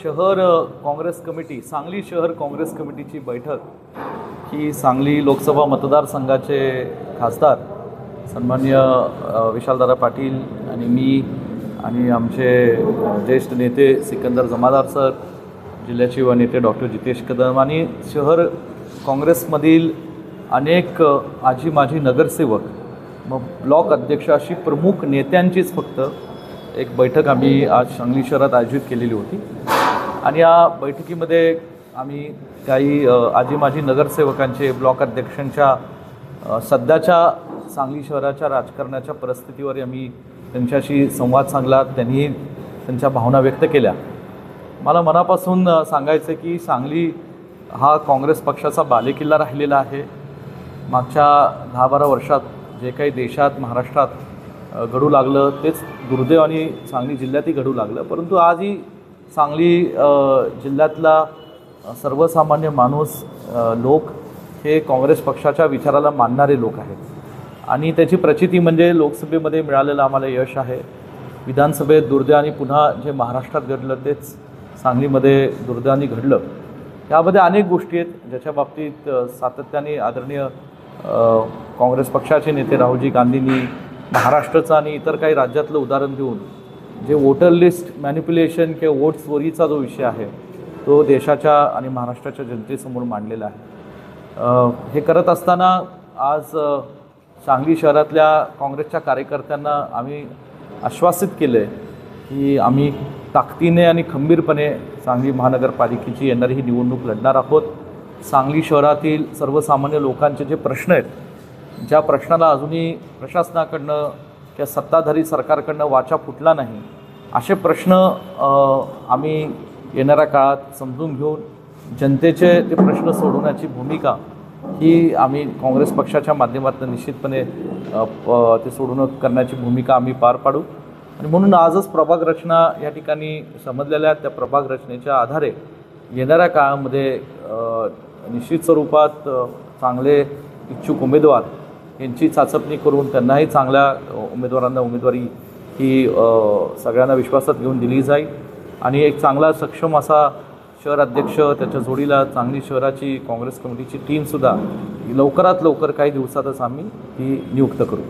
शहर काँग्रेस कमिटी सांगली शहर काँग्रेस कमिटीची बैठक ही सांगली लोकसभा मतदारसंघाचे खासदार सन्माननीय विशालदादा पाटील आणि मी आणि आमचे ज्येष्ठ नेते सिकंदर जमादार सर, जिल्ह्याचे युवा नेते डॉक्टर जितेश कदम आणि शहर काँग्रेसमधील अनेक आजी माजी नगरसेवक, मग ब्लॉक अध्यक्ष अशी प्रमुख नेत्यांचीच फक्त एक बैठक आम्ही आज सांगली शहरात आयोजित केलेली होती। आणि या बैठकीमध्ये आम्ही काही आजी माजी नगरसेवकांचे, ब्लॉक अध्यक्षांच्या सध्याच्या सांगली शहराच्या राजकारणाच्या परिस्थितीवर आम्ही त्यांच्याशी संवाद साधला। त्यांनी त्यांच्या भावना व्यक्त केल्या। मला मनापासून सांगायचं की सांगली हा काँग्रेस पक्षाचा बालेकिल्ला राहिलेला आहे। मागच्या 10-12 वर्षात जे काही देशात, महाराष्ट्रात घडू लागलं तेच दुर्दैवाने सांगली जिल्ह्यातही घडू लागलं, परंतु आजही सांगली जिल्ह्यातला सर्वसामान्य माणूस, लोक हे काँग्रेस पक्षाच्या विचाराला मानणारे लोक आहेत आणि त्याची प्रचिती म्हणजे लोकसभेमध्ये मिळालेलं आम्हाला यश आहे। विधानसभेत दुर्दैवाने पुन्हा जे महाराष्ट्रात घडलं तेच सांगलीमध्ये दुर्दैवाने घडलं। यामध्ये अनेक गोष्टी आहेत ज्याच्या बाबतीत सातत्याने आदरणीय काँग्रेस पक्षाचे नेते राहुलजी गांधींनी महाराष्ट्राचं आणि इतर काही राज्यातलं उदाहरण देऊन जे वोटर लिस्ट मॅनिप्युलेशन किंवा वोट चोरीचा जो विषय आहे तो देशाच्या आणि महाराष्ट्राच्या जनतेसमोर मांडलेला आहे। हे करत असताना आज सांगली शहरातल्या काँग्रेसच्या कार्यकर्त्यांना आम्ही आश्वासित केलं आहे की आम्ही ताकदीने आणि खंबीरपणे सांगली महानगरपालिकेची येणारी ही निवडणूक लढणार आहोत। सांगली शहरातील सर्वसामान्य लोकांचे जे प्रश्न आहेत, ज्या प्रश्नाला अजूनही प्रशासनाकडनं किंवा सत्ताधारी सरकारकडनं वाचा फुटला नाही, असे प्रश्न आम्ही येणाऱ्या काळात समजून घेऊन जनतेचे ते प्रश्न सोडवण्याची भूमिका ही आम्ही काँग्रेस पक्षाच्या माध्यमातून निश्चितपणे ते सोडवणं करण्याची भूमिका आम्ही पार पाडू। आणि म्हणून आजच प्रभाग रचना या ठिकाणी समजलेल्या त्या प्रभाग रचनेच्या आधारे येणाऱ्या काळामध्ये निश्चित स्वरूपात चांगले इच्छुक उमेदवार यांची चाचपणी करून त्यांनाही चांगल्या उमेदवारांना उमेदवारी ही सगळ्यांना विश्वासात घेऊन दिली जाईल आणि एक चांगला सक्षम असा शहर अध्यक्ष, त्याच्या जोडीला चांगली शहराची काँग्रेस कमिटीची टीमसुद्धा लवकरात लवकर काही दिवसातच आम्ही ती नियुक्त करू।